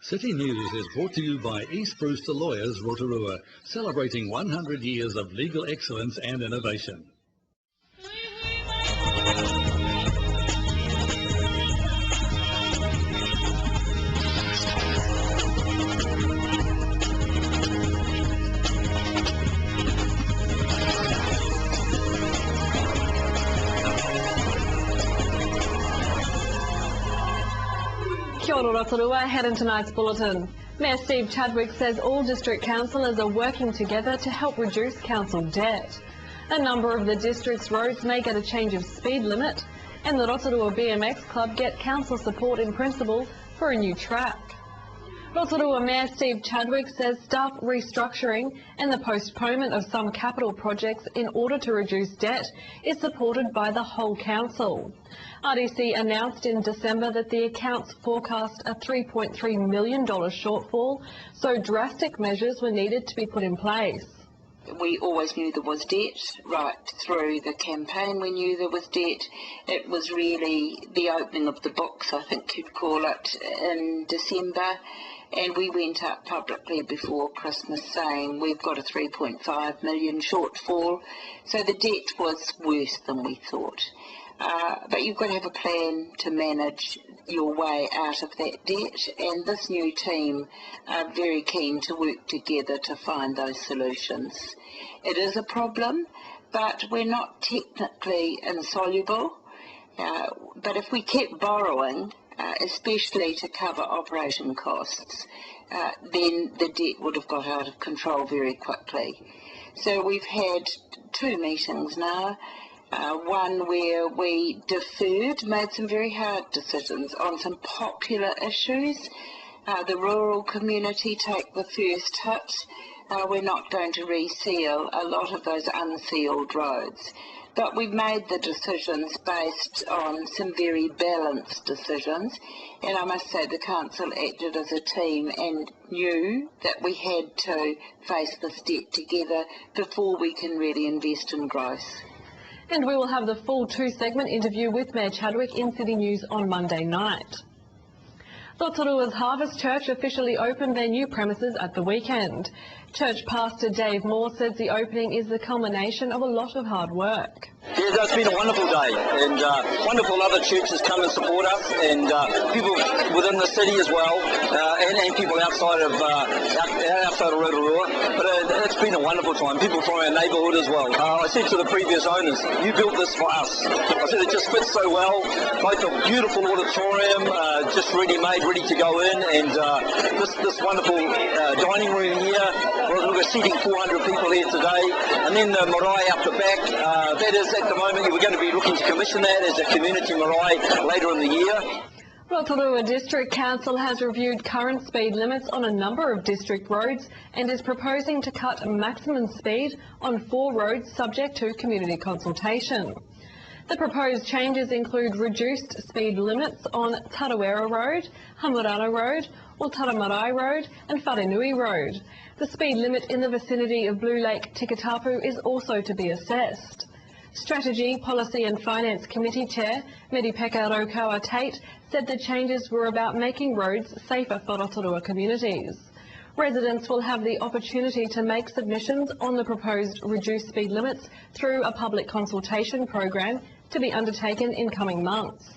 City News is brought to you by East Brewster Lawyers, Rotorua, celebrating 100 years of legal excellence and innovation. Kia ora Rotorua, ahead in tonight's bulletin. Mayor Steve Chadwick says all district councillors are working together to help reduce council debt. A number of the district's roads may get a change of speed limit, and the Rotorua BMX Club get council support in principle for a new track. Rotorua Mayor Steve Chadwick says staff restructuring and the postponement of some capital projects in order to reduce debt is supported by the whole council. RDC announced in December that the accounts forecast a $3.3 million shortfall, so drastic measures were needed to be put in place. We always knew there was debt. Right through the campaign we knew there was debt. It was really the opening of the books, I think you'd call it, in December, and we went up publicly before Christmas saying we've got a $3.5 million shortfall, so the debt was worse than we thought. But you've got to have a plan to manage your way out of that debt, and this new team are very keen to work together to find those solutions. It is a problem, but we're not technically insoluble. But if we kept borrowing, especially to cover operation costs, then the debt would have got out of control very quickly. So we've had 2 meetings now. One where we deferred, made some very hard decisions on some popular issues. The rural community take the first hit. We're not going to reseal a lot of those unsealed roads. But we've made the decisions based on some very balanced decisions. And I must say the council acted as a team and knew that we had to face this debt together before we can really invest in growth. And we will have the full 2-segment interview with Mayor Chadwick in City News on Monday night. Rotorua's Harvest Church officially opened their new premises at the weekend. Church pastor Dave Moore says the opening is the culmination of a lot of hard work. Yeah, it's been a wonderful day, and wonderful other churches come and support us, and people within the city as well, and people outside of Rotorua. But it's been a wonderful time. People from our neighbourhood as well. I said to the previous owners, "You built this for us." I said it just fits so well. Both a beautiful auditorium, just ready-made, ready to go in, and this wonderful dining room here. We're seating 400 people here today, and then the marae up the back. That is at the moment we're going to be looking to commission that as a community marae later in the year. Rotorua District Council has reviewed current speed limits on a number of district roads and is proposing to cut maximum speed on 4 roads subject to community consultation. The proposed changes include reduced speed limits on Tarawera Road, Hamurana Road, Otara Road and Wharenui Road. The speed limit in the vicinity of Blue Lake Tikatapu is also to be assessed. Strategy, Policy and Finance Committee Chair Meripeka Raukawa-Tate said the changes were about making roads safer for Rotorua communities. Residents will have the opportunity to make submissions on the proposed reduced speed limits through a public consultation program to be undertaken in coming months.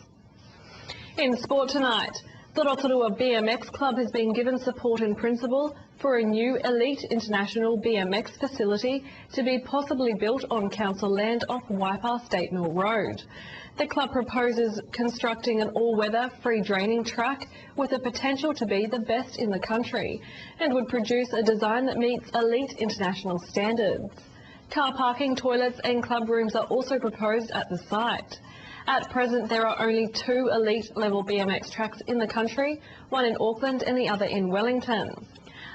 In sport tonight, the Rotorua BMX Club has been given support in principle for a new elite international BMX facility to be possibly built on council land off Waipa State Mill Road. The club proposes constructing an all-weather free draining track with the potential to be the best in the country and would produce a design that meets elite international standards. Car parking, toilets and club rooms are also proposed at the site. At present, there are only 2 elite-level BMX tracks in the country, one in Auckland and the other in Wellington.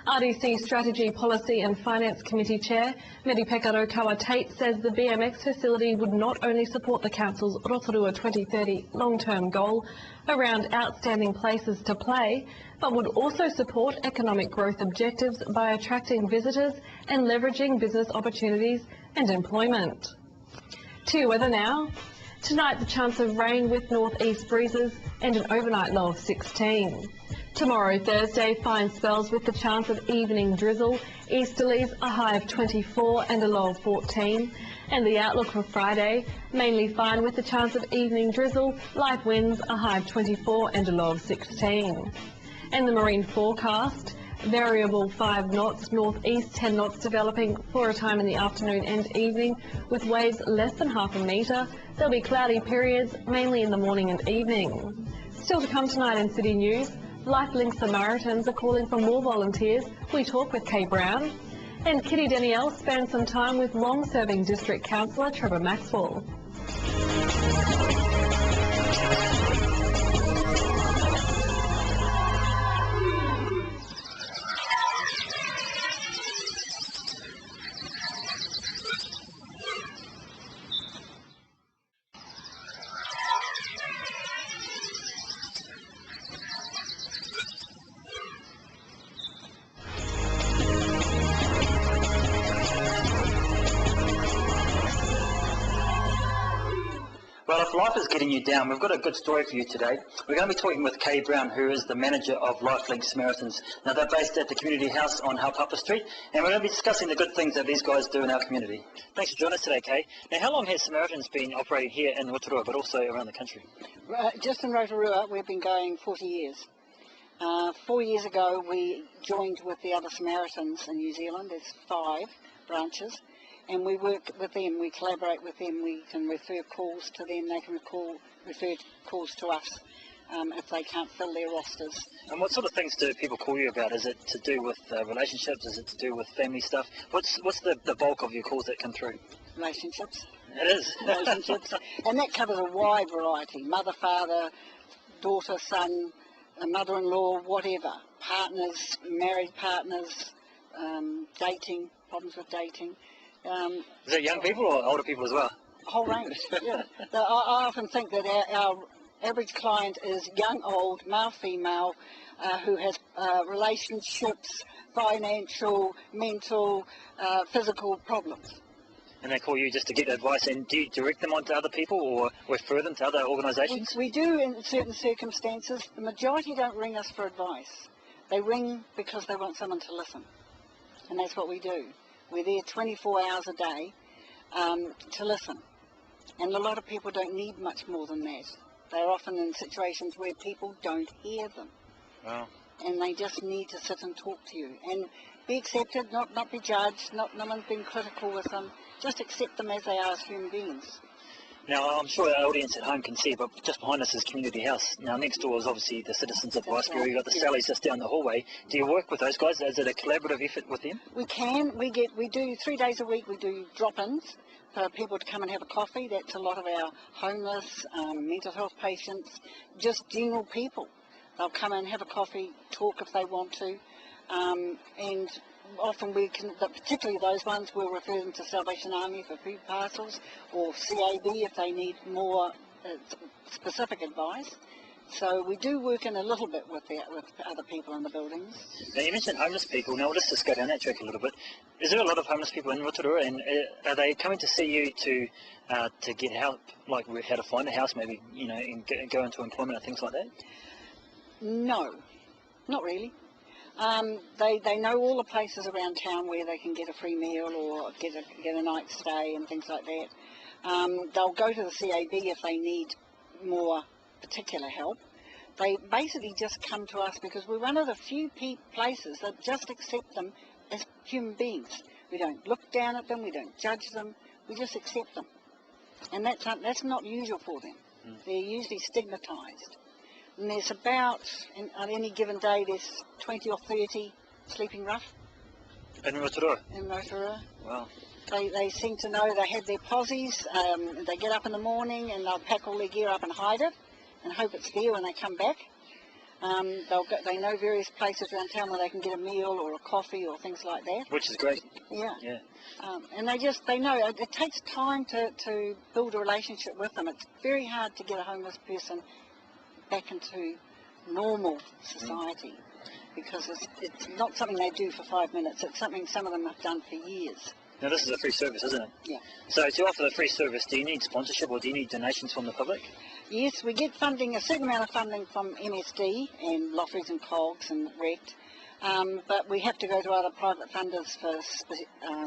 RDC Strategy, Policy and Finance Committee Chair Meripeka Raukawa-Tate says the BMX facility would not only support the Council's Rotorua 2030 long-term goal around outstanding places to play, but would also support economic growth objectives by attracting visitors and leveraging business opportunities and employment. To your weather now. Tonight, the chance of rain with northeast breezes and an overnight low of 16. Tomorrow, Thursday, fine spells with the chance of evening drizzle. Easterlies, a high of 24 and a low of 14. And the outlook for Friday, mainly fine with the chance of evening drizzle. Light winds, a high of 24 and a low of 16. And the marine forecast, variable 5 knots, northeast 10 knots developing for a time in the afternoon and evening with waves less than half a metre. There'll be cloudy periods, mainly in the morning and evening. Still to come tonight in City News, Lifelink Samaritans are calling for more volunteers. We talk with Kay Brown. And Kitty Danielle spent some time with long-serving District Councillor Trevor Maxwell. Well, if life is getting you down, we've got a good story for you today. We're going to be talking with Kay Brown, who is the manager of Lifelink Samaritans. Now, they're based at the Community House on Haupapa Street, and we're going to be discussing the good things that these guys do in our community. Thanks for joining us today, Kay. Now, how long has Samaritans been operating here in Rotorua, but also around the country? Just in Rotorua, we've been going 40 years. 4 years ago, we joined with the other Samaritans in New Zealand. There's 5 branches. And we work with them, we collaborate with them, we can refer calls to them, they can refer calls to us if they can't fill their rosters. And what sort of things do people call you about? Is it to do with relationships? Is it to do with family stuff? What's the bulk of your calls that come through? Relationships. It is. Relationships. And that covers a wide variety. Mother, father, daughter, son, mother-in-law, whatever. Partners, married partners, dating, problems with dating. Is it young people or older people as well? A whole range, yeah. I often think that our average client is young, old, male, female, who has relationships, financial, mental, physical problems. And they call you just to get advice, and do you direct them onto other people or refer them to other organisations? We do in certain circumstances. The majority don't ring us for advice. They ring because they want someone to listen. And that's what we do. We're there 24 hours a day to listen. And a lot of people don't need much more than that. They're often in situations where people don't hear them. Wow. And they just need to sit and talk to you. And be accepted, not be judged, no one's being critical with them. Just accept them as they are as human beings. Now, I'm sure our audience at home can see, but just behind us is Community House. Now, next door is obviously the citizens of Ricebury. You've got the Sallies just down the hallway. Do you work with those guys? Is it a collaborative effort with them? We can. We do 3 days a week. We do drop-ins for people to come and have a coffee. That's a lot of our homeless, mental health patients, just general people. They'll come and have a coffee, talk if they want to, and often we can, particularly those ones, we'll refer them to Salvation Army for food parcels, or CAB if they need more specific advice. So we do work in a little bit with other people in the buildings. Now, you mentioned homeless people. Now, let's just go down that track a little bit. Is there a lot of homeless people in Rotorua, and are they coming to see you to get help, like how to find a house, maybe, and go into employment and things like that? No, not really. They know all the places around town where they can get a free meal or get a night's stay and things like that. They'll go to the CAB if they need more particular help. They basically just come to us because we're one of the few places that just accept them as human beings. We don't look down at them, we don't judge them, we just accept them. And that's not usual for them. They're usually stigmatised. And there's about, on any given day, there's 20 or 30 sleeping rough. In Rotorua? In Rotorua. Wow. They seem to know they have their posies. They get up in the morning and they'll pack all their gear up and hide it and hope it's there when they come back. They know various places around town where they can get a meal or a coffee or things like that. Which is great. Yeah. Yeah. And they know it takes time to build a relationship with them. It's very hard to get a homeless person back into normal society because it's not something they do for 5 minutes. It's something some of them have done for years. Now this is a free service, isn't it? Yeah. So to offer the free service, do you need sponsorship or do you need donations from the public? Yes, we get funding, a certain amount of funding from MSD and lotteries and COGS and RECT, but we have to go to other private funders for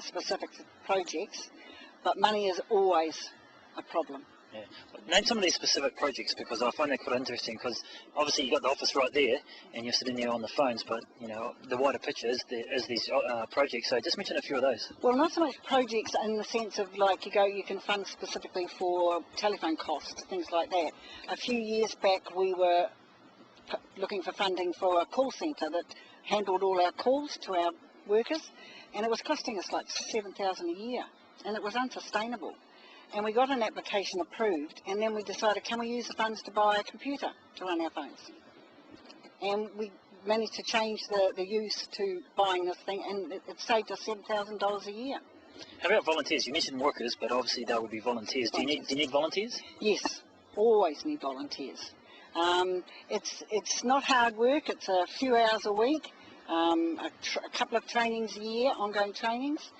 specific projects, but money is always a problem. Yeah. Name some of these specific projects, because I find that quite interesting, because obviously you've got the office right there and you're sitting there on the phones, but you know the wider picture is these projects, so just mention a few of those. Well, not so much projects in the sense of like you can fund specifically for telephone costs, things like that. A few years back we were looking for funding for a call centre that handled all our calls to our workers, and it was costing us like $7,000 a year, and it was unsustainable. And we got an application approved, and then we decided, can we use the funds to buy a computer to run our phones? And we managed to change the use to buying this thing, and it saved us $7,000 a year. How about volunteers? You mentioned workers, but obviously they would be volunteers. Do you need volunteers? Yes, always need volunteers. It's not hard work. It's a few hours a week, a couple of trainings a year, ongoing trainings,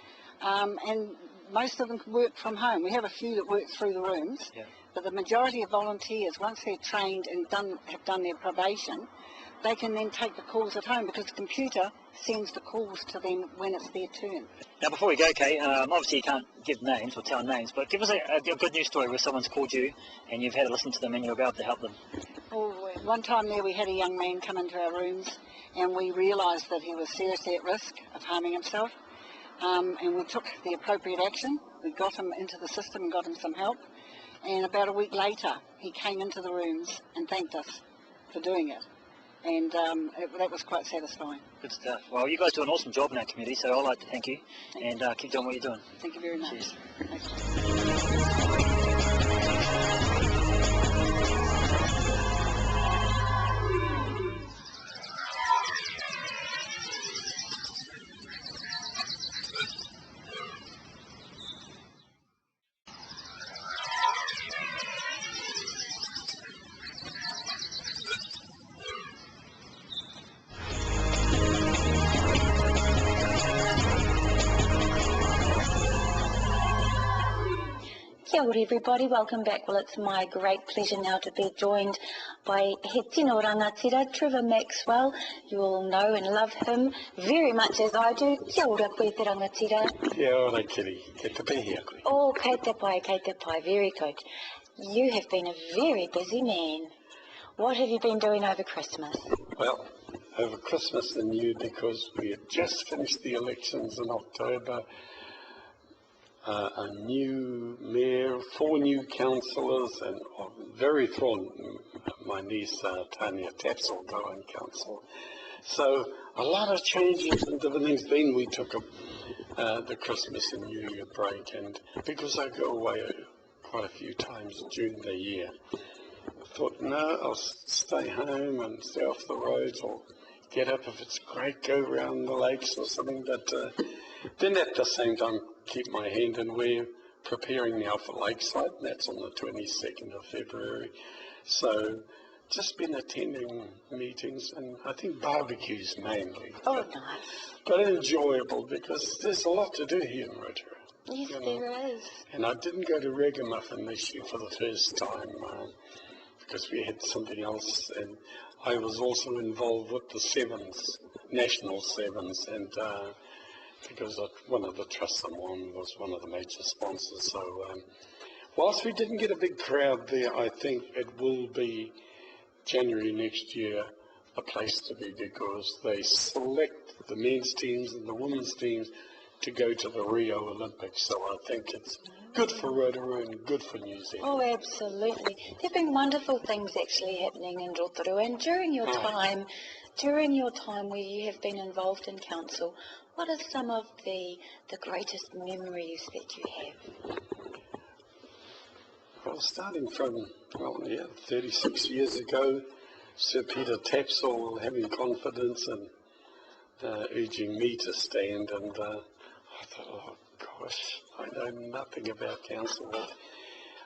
and most of them work from home. We have a few that work through the rooms, yeah. But the majority of volunteers, once they're trained and have done their probation, they can then take the calls at home because the computer sends the calls to them when it's their turn. Now before we go, Kay, obviously you can't give names or tell names, but give us a good news story where someone's called you and you've had to listen to them and you're about to help them. Oh, one time there we had a young man come into our rooms and we realised that he was seriously at risk of harming himself. And we took the appropriate action. We got him into the system and got him some help. And about a week later, he came into the rooms and thanked us for doing it. And that was quite satisfying. Good stuff. Well, you guys do an awesome job in our community, so I'd like to thank you. And keep doing what you're doing. Thank you very much. Cheers. Kia ora everybody, welcome back. Well, it's my great pleasure now to be joined by He Tino Rangatira, Trevor Maxwell. You all know and love him very much as I do. Kia ora koe te rangatira. Kia ora Kiri, kei te pēhia koe. Oh, kei te pai, very good. You have been a very busy man. What have you been doing over Christmas? Well, over Christmas and New, because we had just finished the elections in October, a new mayor, 4 new councillors, and very thrilled, my niece Tanya Tapsell going council. So a lot of changes and different things. Then we took the Christmas and New Year break, and because I go away quite a few times during the year, I thought, no, I'll stay home and stay off the roads, or get up if it's great, go around the lakes or something, but then at the same time keep my hand in. We're preparing now for Lakeside, and that's on the 22nd of February. So just been attending meetings, and I think barbecues mainly. Oh, nice. But enjoyable, because there's a lot to do here in Rotorua. Yes, you know. there is. And I didn't go to Ragamuffin this year for the first time, because we had something else, and I was also involved with the Sevens, National Sevens, and because one of the trusts I'm on was one of the major sponsors. So whilst we didn't get a big crowd there, I think it will be January next year a place to be, because they select the men's teams and the women's teams to go to the Rio Olympics. So I think it's good for Rotorua and good for New Zealand. Oh, absolutely. There have been wonderful things actually happening in Rotorua, and during your time where you have been involved in council, what are some of the greatest memories that you have? Well, starting from, 36 years ago, Sir Peter Tapsell having confidence and urging me to stand, and I thought, oh gosh, I know nothing about council.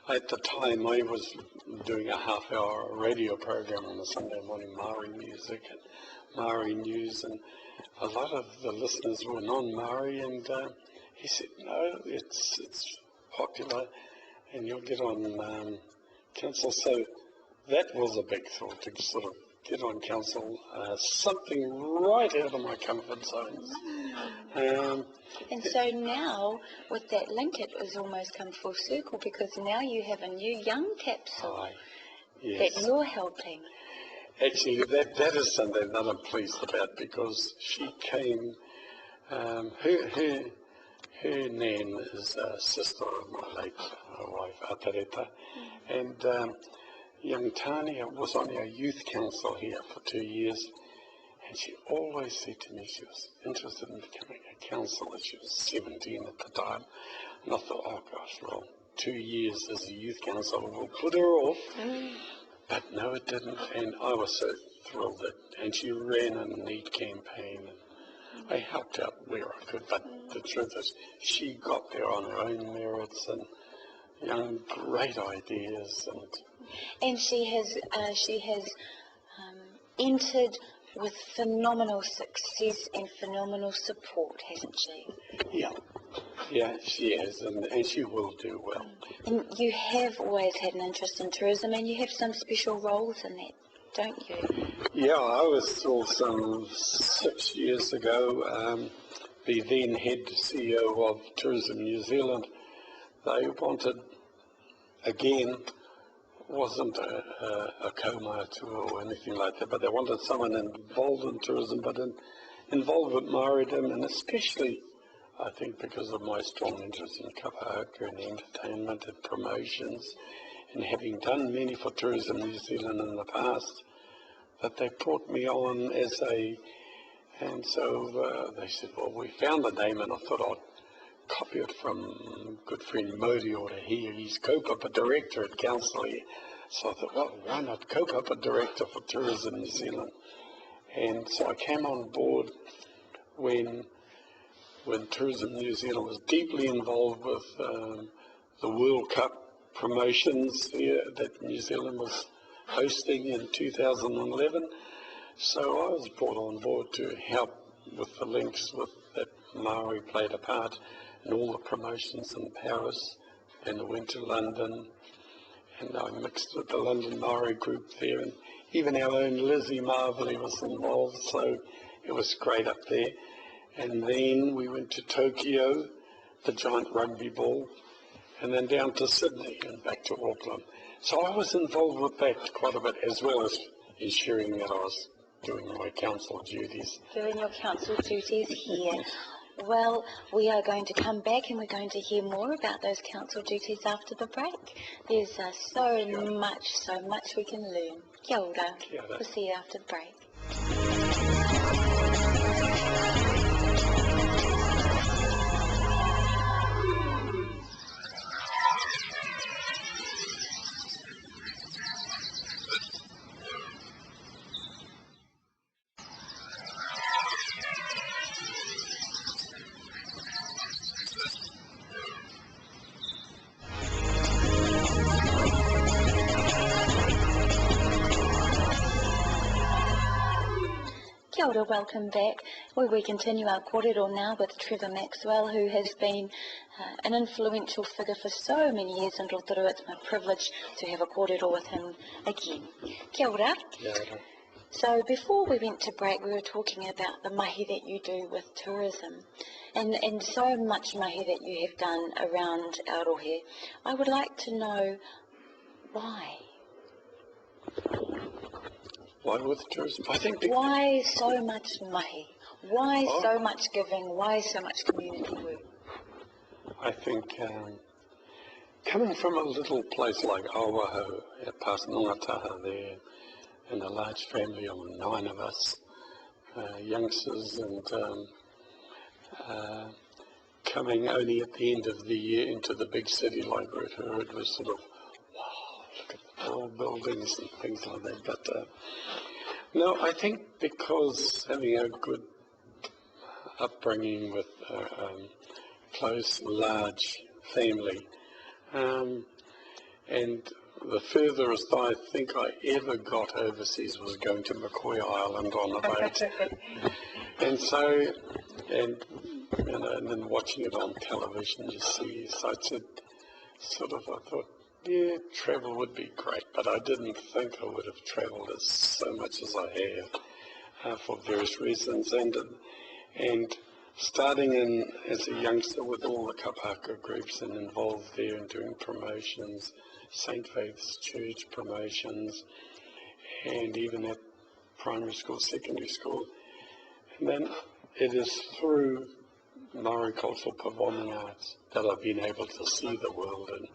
At the time I was doing a half-hour radio program on a Sunday morning, Maori music and Maori news, and a lot of the listeners were non-Maori, and He said, no, it's popular and you'll get on council. So that was a big thought, to sort of get on council, something right out of my comfort zones. And so now, with that link, it has almost come full circle, because now you have a new young capsule Yes. that you're helping. Actually, that is something that I'm pleased about, because she came, her nan is a sister of my late wife, Atareta, and young Tania was on our youth council here for 2 years, and she always said to me she was interested in becoming a councillor. She was 17 at the time, and I thought, oh gosh, well, 2 years as a youth councillor will put her off. But no, it didn't, and I was so thrilled and she ran a neat campaign, and I helped out where I could, but the truth is, she got there on her own merits and young, great ideas. And she has entered with phenomenal success and phenomenal support, hasn't she? Yeah, she has, and she will do well. And you have always had an interest in tourism, and you have some special roles in that, don't you? Yeah, I was told some 6 years ago, the then head CEO of Tourism New Zealand, they wanted, again, wasn't a Kaumai tour or anything like that, but they wanted someone involved in tourism, but involved with Māoridom, and especially, I think, because of my strong interest in kapa-haka and entertainment and promotions, and having done many for Tourism New Zealand in the past, that they brought me on as and so they said, well, we found the name, and I thought I'd copy it from good friend Modi or here. He's kaupapa director at council here. So I thought, well, why not kaupapa director for Tourism New Zealand? And so I came on board when Tourism New Zealand was deeply involved with the World Cup promotions here that New Zealand was hosting in 2011. So I was brought on board to help with the links with that Maori played a part in all the promotions in Paris, and I went to London, and I mixed with the London Maori group there, and even our own Lizzie Marvelly was involved, so it was great up there. And then we went to Tokyo, the giant rugby ball, and then down to Sydney and back to Auckland. So I was involved with that quite a bit, as well as ensuring that I was doing my council duties. Doing your council duties here. Well, we are going to come back and we're going to hear more about those council duties after the break. There's so much we can learn. Kia ora. Kia ora. We'll see you after the break. Kia ora, welcome back, where we continue our kōrero now with Trevor Maxwell, who has been an influential figure for so many years in Rotorua. It's my privilege to have a kōrero with him again. Kia ora. Kia ora. So before we went to break, we were talking about the mahi that you do with tourism, and so much mahi that you have done around Aotearoa. I would like to know why. Why with tourism? I think why so much mahi? Why so much giving? Why so much community work? I think coming from a little place like Awaho, past Nongataha there, and a large family of 9 of us, youngsters, and coming only at the end of the year into the big city like Rotorua, it was sort of, wow, look at the tall buildings and things like that. But no, I think because having a good upbringing with a close, large family, and the furthest I think I ever got overseas was going to McCoy Island on a boat. And so, and and then watching it on television, you see. So it's I thought, yeah, travel would be great, but I didn't think I would have travelled as so much as I have for various reasons. And starting in as a youngster with all the kapaka groups and involved there and doing promotions, St. Faith's Church promotions, and even at primary school, secondary school. And then it is through Maori cultural performing arts that I've been able to see the world and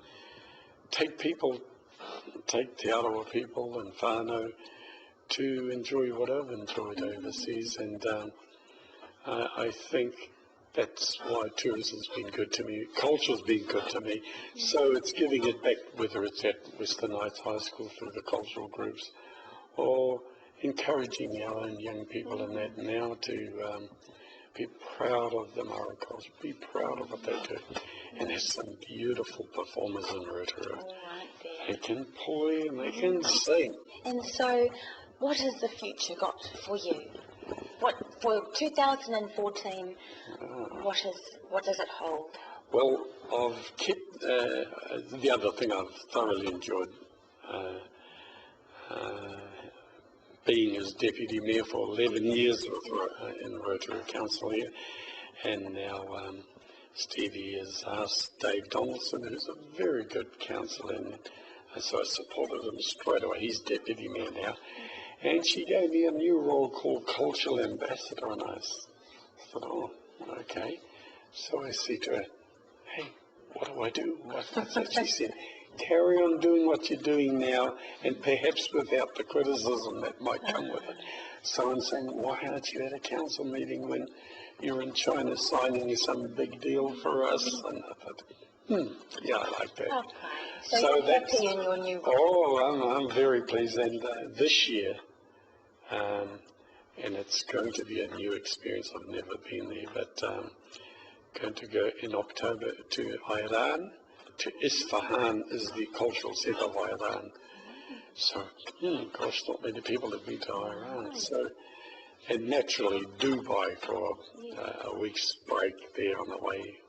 take Te Arawa people and whānau to enjoy what I've enjoyed overseas. And I think that's why tourism's been good to me. Culture's been good to me. So it's giving it back, whether it's at Western Heights High School through the cultural groups, or encouraging our own young people in that now to be proud of the Maori culture, be proud of what they do. And there's some beautiful performers in Rotorua. They can play and they can sing. And so, what has the future got for you? What for 2014? What does it hold? Well, I've kept the other thing I've thoroughly enjoyed being as deputy mayor for 11 years in Rotorua Council here, and now Stevie has asked Dave Donaldson, who's a very good councillor, and so I supported him straight away. He's deputy mayor now, and she gave me a new role called cultural ambassador, and I thought, oh, okay. So I said to her, hey, what do I do? So she said, carry on doing what you're doing now, and perhaps without the criticism that might come with it. Someone saying, why aren't you at a council meeting when you're in China signing some big deal for us? And I thought, yeah, I like that. Okay. So you're happy in your new role? Oh, I'm very pleased. And this year, and it's going to be a new experience. I've never been there, but going to go in October to Iran. To Isfahan is the cultural centre of Iran. So, gosh, not many people have been to Iran. So, and naturally Dubai for a week's break there on the way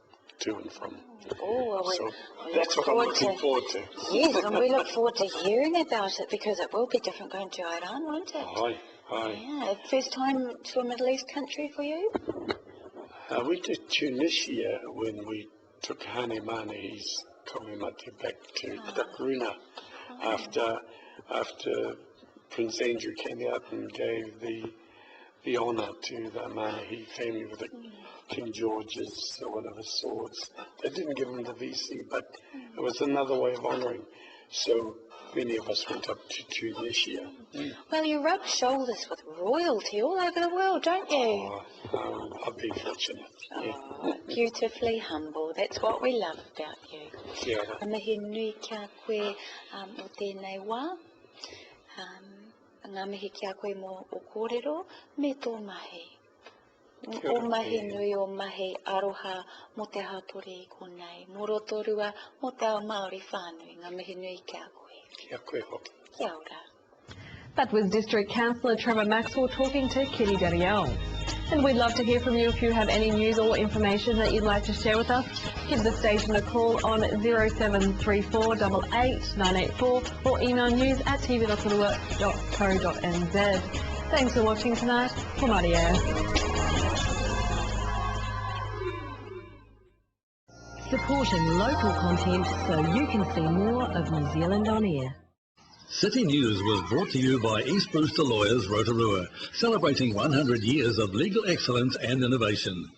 to and from. Oh, well, so that's what I'm looking forward to. Yes, and we look forward to hearing about it, because it will be different going to Iran, won't it? Aye. Yeah, first time to a Middle East country for you? We did Tunisia when we took Hane Manehi's Komimati back to Takruna after Prince Andrew came out and gave the honour to the Manehi family with King George's, one of his swords. They didn't give him the VC, but it was another way of honouring. So many of us went up to Tunisia. Well, you rub shoulders with royalty all over the world, don't you? I've been fortunate. Oh, beautifully humble. That's what we love about you. Kia ora. Ka mihi nui kia koe o tēnei wā. Ngā mihi kia koe mō o kōrero me tō mahi. O mahi nui o mahi aroha mo te hapori i konei. Mō Rotorua mo te ao Māori whānui. Ngā mihi nui kia koe. Kia koe hoki. Kia ora. That was District Councillor Trevor Maxwell talking to Kitty Danielle. And we'd love to hear from you if you have any news or information that you'd like to share with us. Give the station a call on 0734 88 984 or email news@tvrotorua.co.nz. Thanks for watching tonight. From Aria. Supporting local content so you can see more of New Zealand on air. City News was brought to you by East Brewster Lawyers Rotorua, celebrating 100 years of legal excellence and innovation.